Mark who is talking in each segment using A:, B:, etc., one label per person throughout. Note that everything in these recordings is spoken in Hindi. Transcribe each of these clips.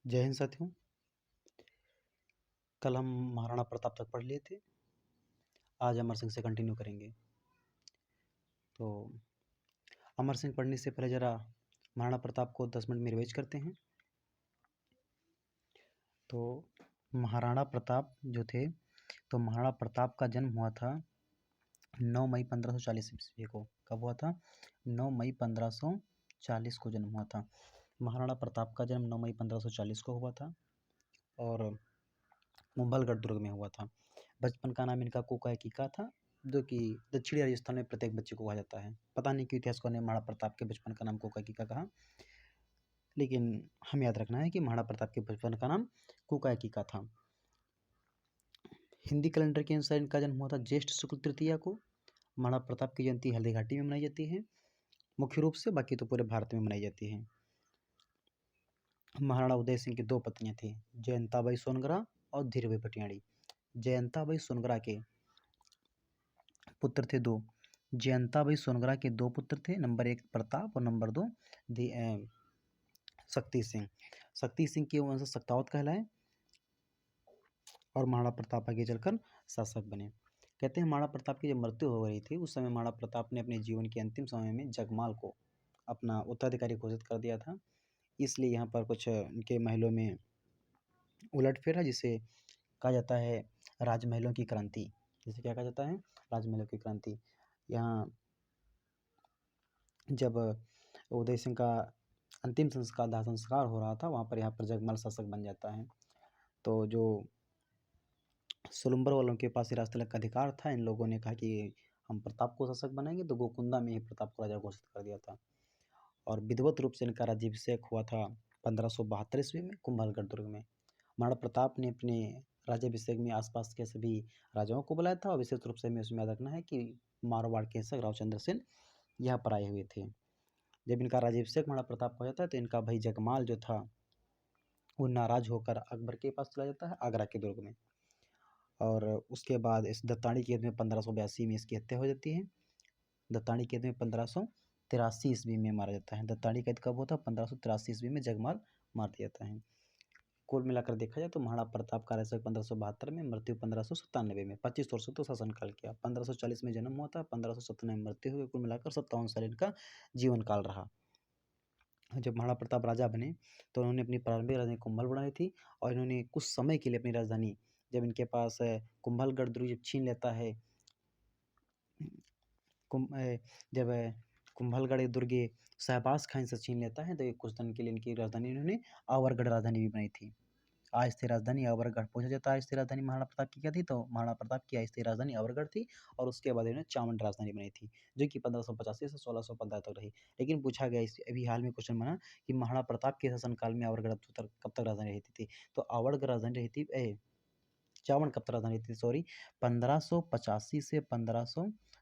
A: जय हिंद साथियों। कल हम महाराणा प्रताप तक पढ़ लिए थे। आज अमर सिंह से कंटिन्यू करेंगे। तो अमर सिंह पढ़ने से पहले ज़रा महाराणा प्रताप को 10 मिनट में रिवाइज करते हैं। तो महाराणा प्रताप जो थे, तो महाराणा प्रताप का जन्म हुआ था 9 मई 1540 ईस्वी को। कब हुआ था? 9 मई 1540 को जन्म हुआ था। महाराणा प्रताप का जन्म 9 मई 1540 को हुआ था और कुंभलगढ़ दुर्ग में हुआ था। बचपन का नाम इनका कोकाकीका था, जो कि दक्षिणी राजस्थान में प्रत्येक बच्चे को कहा जाता है। पता नहीं क्यों इतिहासकारों ने महाराणा प्रताप के बचपन का नाम कोकाकीका कहा, लेकिन हम याद रखना है कि महाराणा प्रताप के बचपन का नाम कोकाकीका था। हिंदी कैलेंडर के अनुसार इनका जन्म हुआ था ज्येष्ठ शुक्ल तृतीया को। महाराणा प्रताप की जयंती हल्दी घाटी में मनाई जाती है मुख्य रूप से, बाकी तो पूरे भारत में मनाई जाती है। महाराणा उदय सिंह की 2 पत्नियां थी, जयंताबाई सोनगरा और धीरूभाई भटियाणी। जयंताबाई सोनगरा के पुत्र थे 2। जयंताबाई सोनगरा के 2 पुत्र थे, नंबर 1 प्रताप और नंबर 2 शक्ति सिंह। शक्ति सिंह के वंश शक्तावत कहलाए और महाराणा प्रताप आगे चलकर शासक बने। कहते हैं महाराणा प्रताप की जब मृत्यु हो रही थी, उस समय महाराणा प्रताप ने अपने जीवन के अंतिम समय में जगमाल को अपना उत्तराधिकारी घोषित कर दिया था। इसलिए यहाँ पर कुछ इनके महलों में उलटफेर है, जिसे कहा जाता है राजमहलों की क्रांति। जिसे क्या कहा जाता है? राजमहलों की क्रांति। यहाँ जब उदय सिंह का अंतिम संस्कार दाह संस्कार हो रहा था, वहाँ पर यहाँ पर जगमाल शासक बन जाता है। तो जो सुलंबर वालों के पास राज तिलक का अधिकार था, इन लोगों ने कहा कि हम प्रताप को शासक बनाएंगे, तो गोकुंदा में ही प्रताप को राजा घोषित कर दिया था। और विधिवत रूप से इनका राज्याभिषेक हुआ था 1572 ईस्वी में कुंभलगढ़ दुर्ग में। महाराणा प्रताप ने अपने राज्याभिषेक में आसपास के सभी राजाओं को बुलाया था और विशेष रूप से हमें उसमें याद रखना है कि मारवाड़ के शासक रावचंद्र सेन यहाँ पर आए हुए थे। जब इनका राज्याभिषेक महाराणा प्रताप हो जाता है, तो इनका भाई जगमाल जो था वो नाराज होकर अकबर के पास चला जाता है आगरा के दुर्ग में। और उसके बाद इस दत्तानी की यद में 1582 में इसकी हत्या हो जाती है। दत्तानी की यद में 1583 ईस्वी में मारा जाता है। दत्तानी का यद कब होता है? 1583 ईस्वी में जगमाल मार दिया जाता है। कुल मिलाकर देखा जाए तो महाराणा प्रताप का राज्याभिषेक 1572 में, मृत्यु 1597 में, 25 वर्षों तो शासनकाल किया। 1540 में जन्म हुआ था, 1597 में मृत्यु हुई। कुल मिलाकर 57 साल इनका जीवन काल रहा। जब महाराणा प्रताप राजा बने तो उन्होंने अपनी प्रारंभिक राजधानी कुंभल बनाई थी और इन्होंने कुछ समय के लिए अपनी राजधानी, जब इनके पास कुंभलगढ़ दुर्ग जब छीन लेता है, जब कुंभलगढ़ दुर्ग शहबाज खान से छीन लेता है, तो कुछ दिन के लिए इनकी राजधानी इन्होंने आवरगढ़ राजधानी भी बनाई थी। अस्थायी राजधानी आवरगढ़ पूछा जाता है। अस्थायी राजधानी महाराणा प्रताप की क्या थी? तो महाराणा प्रताप की अस्थायी राजधानी आवरगढ़ थी और उसके बाद इन्होंने चावंड राजधानी बनाई थी, जो कि 1585 से 1615 तक रही। लेकिन पूछा गया इस अभी हाल में क्वेश्चन बना कि महाराणा प्रताप के शासनकाल में आवरगढ़ कब तक राजधानी रहती थी? तो आवरगढ़ राजधानी रही थी, चावंड कब तक राजधानी थी, सॉरी, 1585 से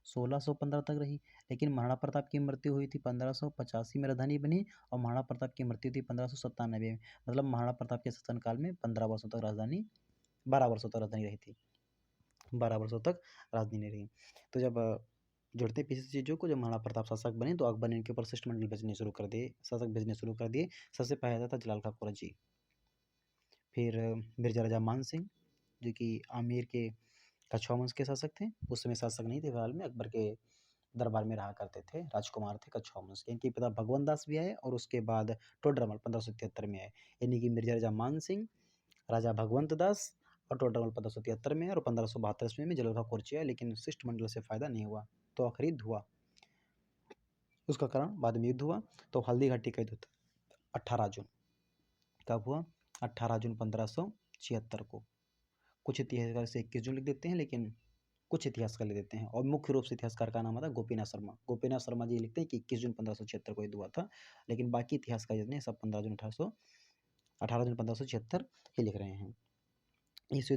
A: 1615 तक रही। लेकिन महाराणा प्रताप की मृत्यु हुई थी 1585 में राजधानी बनी और महाराणा प्रताप की मृत्यु थी 1597 में। मतलब महाराणा प्रताप के शासनकाल में 15 वर्षों तक राजधानी 12 वर्षों तक राजधानी रही थी। 12 वर्षों तक राजधानी रही। तो जब जोड़ते हैं पीछे से चीज़ों को, जब महाराणा प्रताप शासक बने तो अकबर ने इनके ऊपर शिष्टमंडल भेजने शुरू कर दिए, शासक भेजने शुरू कर दिए। सबसे पहला था जलाल का कुरजी, फिर मिर्जा राजा मान सिंह, जो कि आमेर के कछुआ वंश के शासक थे। उस समय शासक नहीं थे फिलहाल में, अकबर के दरबार में रहा करते थे, राजकुमार थे कछुआ वंश के। इनके पिता भगवंत दास भी आए और उसके बाद टोडरमल 1573 में आए। यानी कि मिर्जा राजा मान सिंह, राजा भगवंत दास और टोडरमल 1573 में और 1572 ईस्वी में जलाल का कुरजी आया। लेकिन शिष्टमंडल से फायदा नहीं हुआ, तो आखिर युद्ध हुआ। उसका कारण बाद में युद्ध हुआ। तो हल्दी घाटी का युद्ध 18 जून कब हुआ? 18 जून 1576 को। कुछ इतिहासकार इसे 21 जून लिख देते हैं, लेकिन कुछ इतिहासकार लिख देते हैं और मुख्य रूप से इतिहासकार का नाम आता है गोपीनाथ शर्मा। गोपीनाथ शर्मा जी लिखते हैं कि 21 जून 1576 को युद्ध हुआ था, लेकिन बाकी इतिहासकार जितने सब 18 जून 1576 ही लिख रहे हैं। इस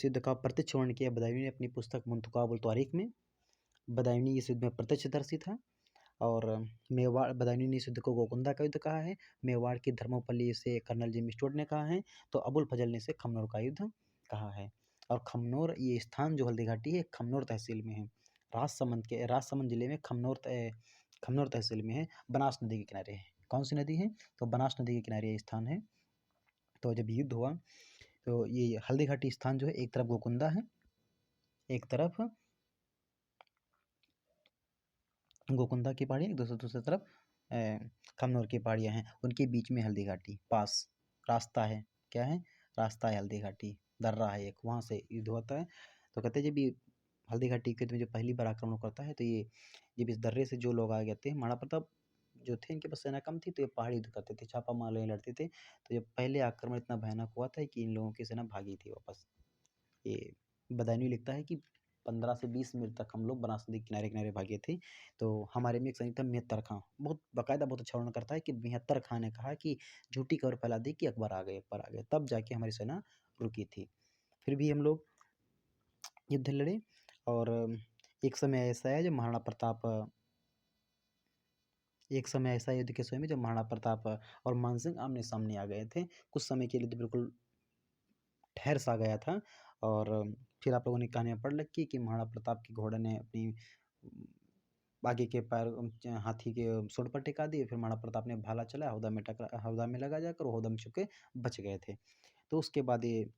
A: युद्ध का प्रत्यक्ष वर्णन किया बदायूं ने अपनी पुस्तक मुंतखाबुल तारीख में। बदायूं इस युद्ध में प्रत्यक्षदर्शी था और मेवाड़, बदायूं ने इस युद्ध को गोकुंदा का युद्ध कहा है। मेवाड़ की धर्मोपल्ली से कर्नल जिमी स्टुअर्ट ने कहा है, तो अबुल फजल ने इसे खमनोर का युद्ध कहा है। और खमनोर, ये स्थान जो हल्दी घाटी है, खमनोर तहसील में है। राजसमंद जिले में खमनोर तहसील में है, बनास नदी के किनारे है। कौन सी नदी है? तो बनास नदी के किनारे ये स्थान है। तो जब युद्ध हुआ तो ये हल्दी घाटी स्थान जो है, एक तरफ गोकुंदा है, एक तरफ गोकुंदा की पहाड़ी, दूसरी दूसरी तरफ कमनौर की पहाड़ियाँ हैं, उनके बीच में हल्दी घाटी पास रास्ता है। क्या है? रास्ता है हल्दी घाटी, दर्रा है एक, वहाँ से युद्ध होता है। तो कहते हैं जब ये हल्दी घाटी के में जो पहली बार आक्रमण करता है, तो ये जब इस दर्रे से जो लोग आ गए थे, महाराणा प्रताप जो थे इनके पास सेना कम थी, तो ये पहाड़ी युद्ध करते थे, छापा मार लड़ते थे। तो जब पहले आक्रमण इतना भयानक हुआ था कि इन लोगों की सेना भागी थी वापस। ये बदायूं लिखता है कि 15 से 20 मिनट तक हम लोग बनास नदी किनारे किनारे भागे थे। तो हमारे में एक संगीत था मेहतर खां, बहुत बाकायदा बहुत अच्छा वर्णन करता है कि मेहतर खां ने कहा कि झूठी खबर फैला दी कि अकबर आ गए, अकबर आ गए, तब जाके हमारी सेना रुकी थी। फिर भी हम लोग युद्ध लड़े। और एक समय ऐसा है जब महाराणा प्रताप एक समय ऐसा युद्ध के समय में जब महाराणा प्रताप और मानसिंह आमने सामने आ गए थे। कुछ समय के लिए तो बिल्कुल ठहर सा गया था। और फिर आप लोगों ने कहानियाँ पढ़ रखी कि महाराणा प्रताप के घोड़े ने अपनी आगे के पैर हाथी के सूंड पर टिका दिए। फिर महाराणा प्रताप ने भाला चलाया, हौदा में लगा जाकर, वो हौदा में छुप के बच गए थे। तो उसके बाद ये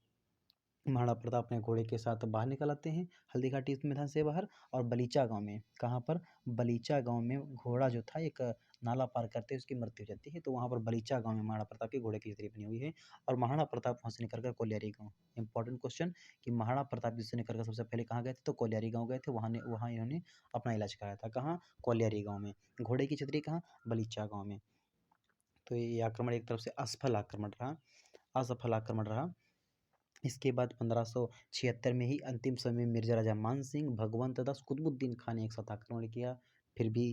A: महाराणा प्रताप अपने घोड़े के साथ बाहर निकल आते हैं हल्दी घाटी मैदान से बाहर। और बलीचा गांव में, कहाँ पर? बलीचा गांव में घोड़ा जो था एक नाला पार करते उसकी मृत्यु हो जाती है। तो वहाँ पर बलीचा गांव में महाराणा प्रताप के घोड़े की छतरी बनी हुई है। और महाराणा प्रताप वहाँ से निकल कर कोलियारी गाँव, इंपॉर्टेंट क्वेश्चन, कि महाराणा प्रताप जिससे निकल कर सबसे पहले कहाँ गए थे? तो कोलियारी गाँव गए थे। वहाँ इन्होंने अपना इलाज कराया था। कहाँ? कोलियारी गाँव में। घोड़े की छतरी कहाँ? बलीचा गाँव में। तो ये आक्रमण एक तरफ से असफल आक्रमण रहा। इसके बाद 1576 में ही अंतिम समय में मिर्जा राजा मानसिंह, भगवंत दास, कुतुबुद्दीन खान ने एक साथ आक्रमण किया। फिर भी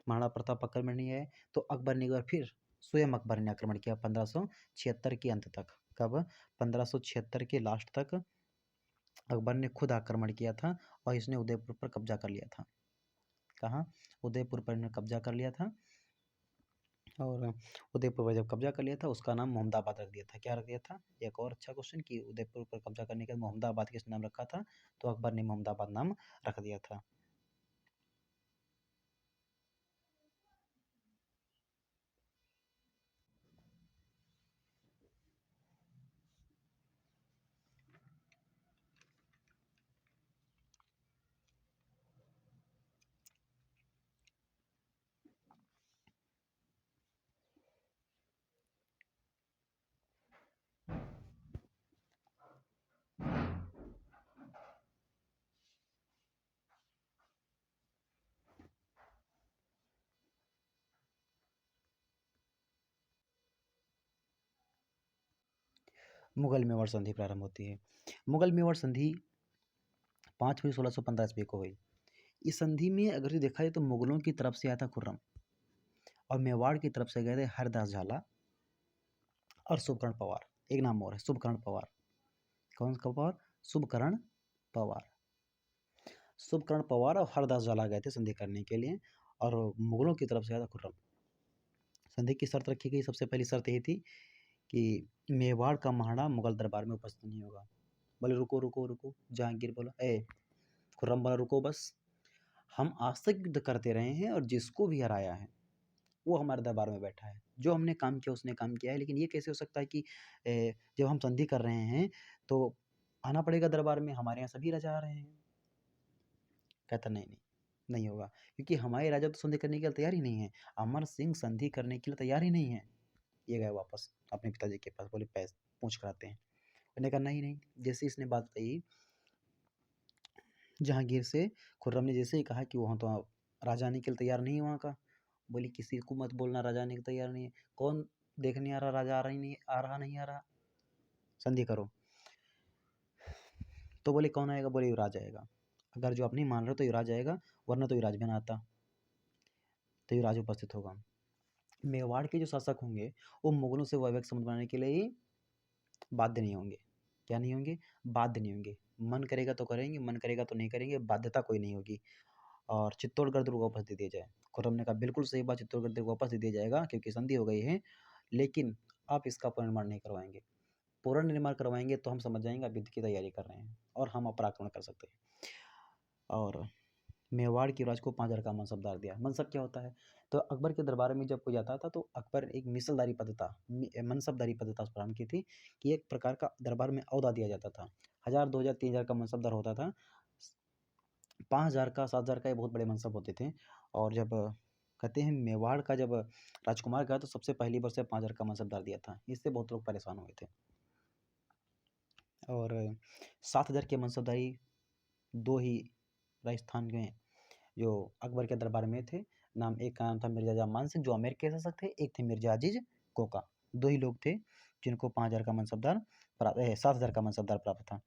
A: महाराणा प्रताप आक्रमण नहीं आए। तो अकबर ने एक बार फिर स्वयं अकबर ने आक्रमण किया 1576 के अंत तक। कब? 1576 के लास्ट तक अकबर ने खुद आक्रमण किया था और इसने उदयपुर पर कब्जा कर लिया था। कहाँ? उदयपुर पर इन्होंने कब्जा कर लिया था। और उदयपुर पर जब कब्जा कर लिया था, उसका नाम मोहम्मदाबाद रख दिया था। क्या रख दिया था? एक और अच्छा क्वेश्चन, कि उदयपुर पर कब्जा करने के बाद मोहम्मदाबाद किस नाम रखा था? तो अकबर ने मोहम्मदाबाद नाम रख दिया था। मुगल मेवाड़ संधि प्रारंभ होती है। मुगल मेवाड़ संधि 5 फरवरी 1615 ईस्वी को हुई। इस संधि में अगर जो देखा जाए तो मुगलों की तरफ से आया था खुर्रम, और मेवाड़ की तरफ से गए थे हरदास झाला और शुभकर्ण पवार। एक नाम और है, शुभकर्ण पवार। कौन सा पवार? शुभकर्ण पवार। शुभकर्ण पवार और हरदास झाला गए थे संधि करने के लिए, और मुगलों की तरफ से आया था खुर्रम। संधि की शर्त रखी गई, सबसे पहली शर्त यही थी कि मेवाड़ का महाराणा मुगल दरबार में उपस्थित नहीं होगा। बोले रुको रुको रुको, जहांगीर बोला, खुर्रम बोला रुको बस, हम आज तक युद्ध करते रहे हैं और जिसको भी हराया है वो हमारे दरबार में बैठा है। जो हमने काम किया उसने काम किया है, लेकिन ये कैसे हो सकता है कि जब हम संधि कर रहे हैं तो आना पड़ेगा दरबार में, हमारे यहाँ सभी राजा आ रहे हैं। कहता नहीं नहीं, नहीं होगा, क्योंकि हमारे राजा तो संधि करने के लिए तैयार ही नहीं है। अमर सिंह संधि करने के लिए तैयार ही नहीं है। ये गए वापस अपने पिताजी के पास, बोले पैसे पूछ कराते हैं। उन्होंने कहा नहीं नहीं। जैसे इसने बात कही जहांगीर से, खुर्रम ने जैसे ही कहा कि वहाँ तो राजा आने के लिए तैयार नहीं है वहाँ का, बोली किसी को मत बोलना राजा आने के तैयार नहीं है। कौन देखने आ रहा? राजा आ रहा ही नहीं, आ रहा नहीं आ रहा, संधि करो। तो बोले कौन आएगा? बोले युवराज आएगा। अगर जो आप नहीं मान रहे हो तो युवराज आएगा, वरना तो युवराज भी ना आता। तो युवराज उपस्थित होगा। मेवाड़ के जो शासक होंगे वो मुगलों से वैवाहिक संबंध बनाने के लिए ही बाध्य नहीं होंगे। क्या नहीं होंगे? बाध्य नहीं होंगे। मन करेगा तो करेंगे, मन करेगा तो नहीं करेंगे, बाध्यता कोई नहीं होगी। और चित्तौड़गढ़ दुर्ग वापस दे दिया जाए। खुर्रम ने कहा बिल्कुल सही बात, चित्तौड़गढ़ दुर्ग वापस दे दिया जाएगा क्योंकि संधि हो गई है, लेकिन आप इसका पुनर्निर्माण नहीं करवाएंगे। पुनर्निर्माण करवाएंगे तो हम समझ जाएंगे आप युद्ध की तैयारी कर रहे हैं और हम पर आक्रमण कर सकते हैं। और मेवाड़ के युवराज को 5000 का मनसबदार दिया। मनसब क्या होता है? तो अकबर के दरबार में जब कोई जाता था तो अकबर एक मिसलदारी पदता मनसबदारी पदता प्रारंभ की थी कि एक प्रकार का दरबार में ओहदा दिया जाता था। 1000, 2000, 3000 का मनसबदार होता था। 5000 का, 7000 का ये बहुत बड़े मनसब होते थे। और जब कहते हैं मेवाड़ का जब राजकुमार गया तो सबसे पहली बार से 5000 का मनसबदार दिया था। इससे बहुत लोग परेशान हुए थे। और 7000 के मनसबदारी 2 ही राजस्थान में जो अकबर के दरबार में थे। एक का नाम था मिर्जा जामान सिंह जो आमेर के शासक थे, एक थे मिर्जा अजीज कोका। 2 ही लोग थे जिनको 5000 का मनसबदार 7000 का मनसबदार प्राप्त था।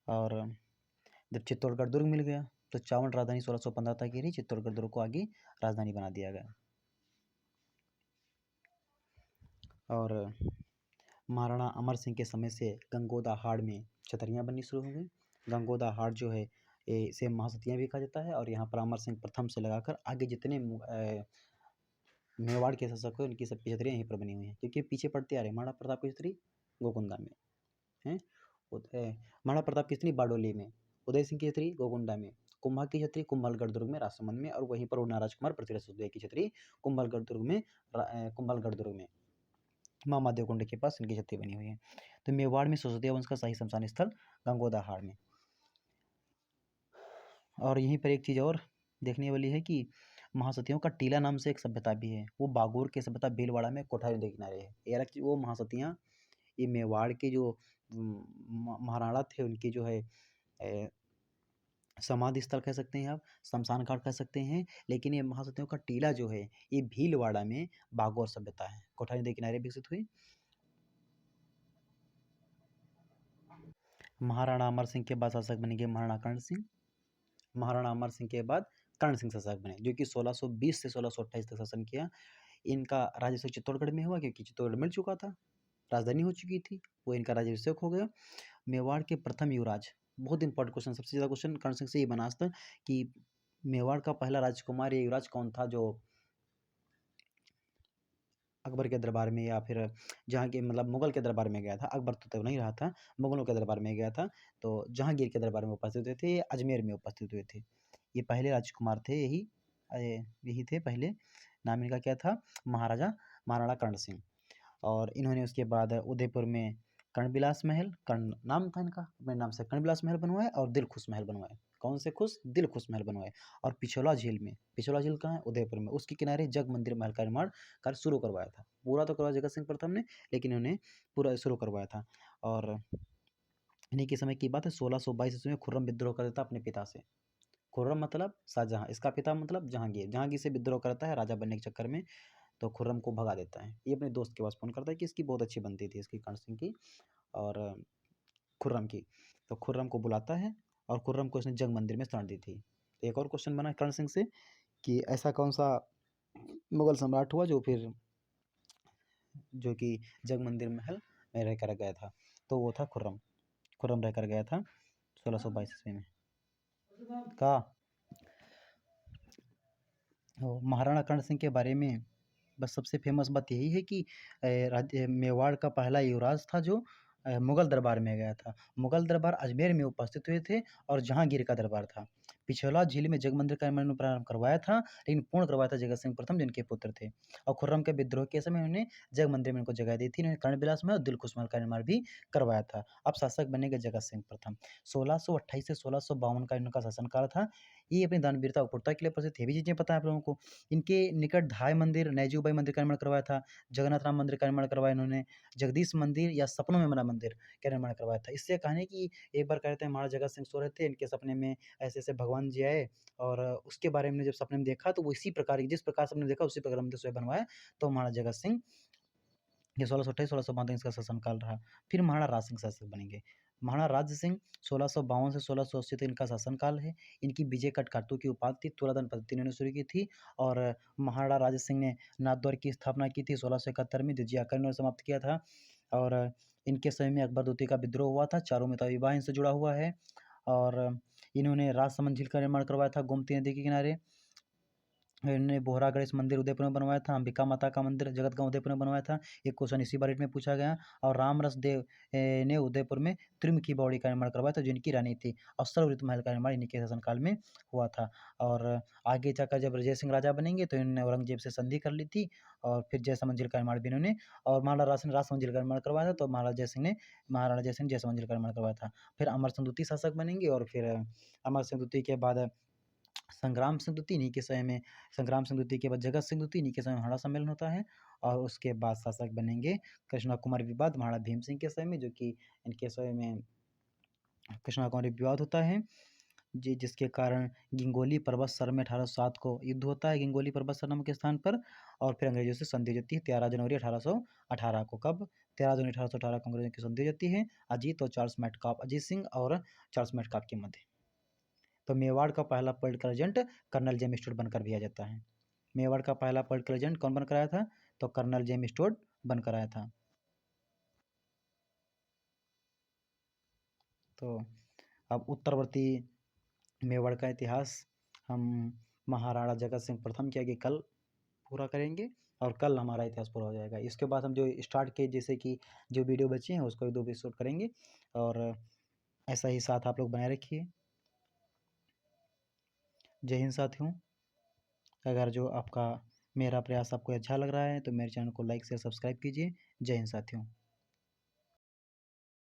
A: और जब चित्तौड़गढ़ दुर्ग मिल गया तो चावल राजधानी 1615 तक ही रही। चित्तौड़गढ़ दुर्ग को आगे राजधानी बना दिया गया। और महाराणा अमर सिंह के समय से गंगोदा हाड़ में छतरियाँ बननी शुरू हो गई। गंगोदा हाड़ जो है इसे महासतियाँ भी कहा जाता है। और यहाँ पर अमर सिंह प्रथम से लगाकर आगे जितने मेवाड़ के शासक हुए उनकी सबकी छतरियाँ यहीं पर बनी हुई हैं, क्योंकि पीछे पड़ते आ रहे। महाराणा प्रताप की छतरी गोकुंदा में है, महाराणा प्रताप की छतरी बारडोली में, उदय सिंह की छतरी गोकुंडा में, कुंभा की छतरी कुंभलगढ़ दुर्ग में राजसमंद में, और वहीं पर उड़ना राजकुमार पृथ्वीराज चौथाई की छतरी कुंभलगढ़ दुर्ग में मामा देवकुंड के पास इनकी छतरी बनी हुई है। तो मेवाड़ में सिसोदिया वंश का शाही शमशान स्थल गंगोदा हाड़ में। और यहीं पर एक चीज़ और देखने वाली है कि महासतियों का टीला नाम से एक सभ्यता भी है। वो बागोर की सभ्यता भीलवाड़ा में कोठारी नदी के किनारे है। ये अलग चीज़, वो महासतियाँ ये मेवाड़ के जो महाराणा थे उनकी जो है समाधि स्थल कह सकते हैं आप, शमशान घाट कह सकते हैं। लेकिन ये महासतियों का टीला जो है ये भीलवाड़ा में बागोर सभ्यता है, कोठारी नदी के किनारे विकसित हुई। महाराणा अमर सिंह के बाद शासक बनेंगे महाराणा कर्ण सिंह। महाराणा अमर सिंह के बाद कर्ण सिंह शासक बने, जो कि 1620 से 1628 तक शासन किया। इनका राज्याभिषेक चित्तौड़गढ़ में हुआ, क्योंकि चित्तौड़गढ़ मिल चुका था, राजधानी हो चुकी थी, वो इनका राज्याभिषेक हो गया। मेवाड़ के प्रथम युवराज, बहुत इंपॉर्टेंट क्वेश्चन, सबसे ज़्यादा क्वेश्चन कर्ण सिंह से ये बना आज तक कि मेवाड़ का पहला राजकुमार या युवराज कौन था जो अकबर के दरबार में या फिर जहाँ के मतलब मुगल के दरबार में गया था। अकबर तो तब नहीं रहा था, मुगलों के दरबार में गया था। तो जहांगीर के दरबार में उपस्थित हुए थे, अजमेर में उपस्थित हुए थे। ये पहले राजकुमार थे, यही थे पहले। नाम इनका क्या था? महाराणा कर्ण सिंह। और इन्होंने उसके बाद उदयपुर में कर्णबिलास महल, कर्ण नाम था इनका, अपने नाम से कर्णबिलास महल बनवाए और दिलखुश महल बनवाए। कौन से खुश? दिलखुश महल बनवाए। और पिछोला झील कहाँ है? उदयपुर में, उसके किनारे जग मंदिर महल का निर्माण कार्य शुरू करवाया था। पूरा तो करवाया जगत सिंह प्रथम ने, लेकिन इन्होंने पूरा शुरू करवाया था। और इन्हीं के समय की बात है, 1622 ईस्वी में खुर्रम विद्रोह कर देता अपने पिता से। खुर्रम मतलब शाहजहां, इसका पिता मतलब जहांगीर। जहांगीर से विद्रोह करता है राजा बनने के चक्कर में, तो खुर्रम को भगा देता है। ये अपने दोस्त के पास फ़ोन करता है कि इसकी बहुत अच्छी बनती थी, इसकी कर्ण सिंह की और खुर्रम की। तो खुर्रम को बुलाता है और खुर्रम को इसने जंग मंदिर में शरण दी थी। तो एक और क्वेश्चन बना कर्ण सिंह से कि ऐसा कौन सा मुगल सम्राट हुआ जो कि जंग मंदिर महल में रह कर गया था? तो वो था खुर्रम। खुर्रम रह कर गया था 1622 ईस्वी में। का महाराणा कर्ण सिंह के बारे में बस सबसे फेमस बात यही है कि मेवाड़ का पहला युवराज था जो मुगल दरबार में गया था। मुगल दरबार अजमेर में उपस्थित हुए थे और जहांगीर का दरबार था। पिछोला झील में जग मंदिर का निर्माण प्रारंभ करवाया था, लेकिन पूर्ण करवाया था जगत सिंह प्रथम, जिनके पुत्र थे। और खुर्रम के विद्रोह के समय उन्होंने जग मंदिर में उनको जगह दी थी। इन्होंने कर्णबिलास में और दिलखुश महल का निर्माण भी करवाया था। अब शासक बनेंगे जगत सिंह प्रथम। 1628 से 1652 का इनका शासनकाल था। ये अपनी दानवीरता और क्रूरता के लिए प्रसिद्ध थे। ये भी चीज़ें पता है आप लोगों को। इनके निकट धाय मंदिर, नैजूबाई मंदिर का निर्माण करवाया था, जगन्नाथ राम मंदिर का निर्माण करवाया इन्होंने, जगदीश मंदिर या सपनों में बना मंदिर का निर्माण करवाया था। इससे कहानी कि एक बार कहते हैं महाराज जगत सिंह सो रहे थे, इनके सपने में ऐसे-ऐसे भगवान जी आए और उसके बारे में जब सपने में देखा तो वो इसी प्रकार जिस प्रकार सपने में देखा उसी प्रकार मंदिर स्वयं बनवाया। तो महाराज जगत सिंह ये 1628-1652 इसका शासनकाल रहा। फिर महाराणा राज सिंह शासक बनेंगे। महाराणा राज सिंह 1652 से 1680 तक इनका शासनकाल है। इनकी विजय कटकातू की उपाधि थी, तुलादान पद्धति इन्होंने शुरू की थी। और महाराणा राज सिंह ने नाथद्वार की स्थापना की थी 1671 में, जजिया कर इन्होंने समाप्त किया था। और इनके समय में अकबर द्वितीय का विद्रोह हुआ था, चारों में विवाह इनसे जुड़ा हुआ है। और इन्होंने राजसमंद झील का निर्माण करवाया था गोमती नदी के किनारे। इन्होंने बोहरा गणेश मंदिर उदयपुर में बनवाया था, अंबिका माता का मंदिर जगतगांव उदयपुर में बनवाया था। एक क्वेश्चन इसी बारे में पूछा गया। और रामरस देव ने उदयपुर में त्रिमुखी बावड़ी का निर्माण करवाया था, जो इनकी रानी थी। और सर्वऋतु महल का निर्माण इन्हीं के शासनकाल में हुआ था। और आगे जाकर जब जय सिंह राजा बनेंगे तो इन्होंने औरंगजेब से संधि कर ली थी, और फिर जयसा मंजिल का निर्माण भी इन्होंने, और महाराणा राज ने रास मंजिल का निर्माण करवाया था, तो महाराणा जय सिंह ने जयसा मंजिल का निर्माण करवाया था। फिर अमर सिंह द्वितीय शासक बनेंगे, और फिर अमर सिंह द्वितीय के बाद संग्राम सिंह द्वितीय, इन्हीं के समय में संग्राम सिंह द्वितीय के बाद जगत सिंह द्वितीय, इन्हीं के समय में हड़ा सम्मेलन होता है। और उसके बाद शासक बनेंगे कृष्णा कुमार विवाद महाराणा भीम सिंह के समय में, जो कि इनके समय में कृष्णा कुमार विवाद होता है, जिसके कारण गिंगोली पर्वत सर में 1807 को युद्ध होता है, गिंगोली पर्वत सर नाम के स्थान पर। और फिर अंग्रेजों से संधि हो जाती है 13 जनवरी 1818 को। कब? 13 जनवरी 1818 को अंग्रेजों की संधि हो जाती है अजीत और चार्ल्स मेटकाफ, अजीत सिंह और चार्ल्स मेटकाफ के मध्य। तो मेवाड़ का पहला political agent colonel James Stuart बनकर दिया जाता है। मेवाड़ का पहला पॉलिटिकल एजेंट कौन बनकर आया था? तो कर्नल जेम्स स्टुअर्ट बनकर आया था। तो अब उत्तरवर्ती मेवाड़ का इतिहास हम महाराणा जगत सिंह प्रथम के आगे कल पूरा करेंगे, और कल हमारा इतिहास पूरा हो जाएगा। इसके बाद हम जो स्टार्ट के जैसे कि जो वीडियो बचे हैं उसको 1-2 एपिसोड करेंगे, और ऐसा ही साथ आप लोग बनाए रखिए। जय हिंद साथियों। अगर जो आपका मेरा प्रयास आपको अच्छा लग रहा है तो मेरे चैनल को लाइक शेयर सब्सक्राइब कीजिए। जय हिंद साथियों।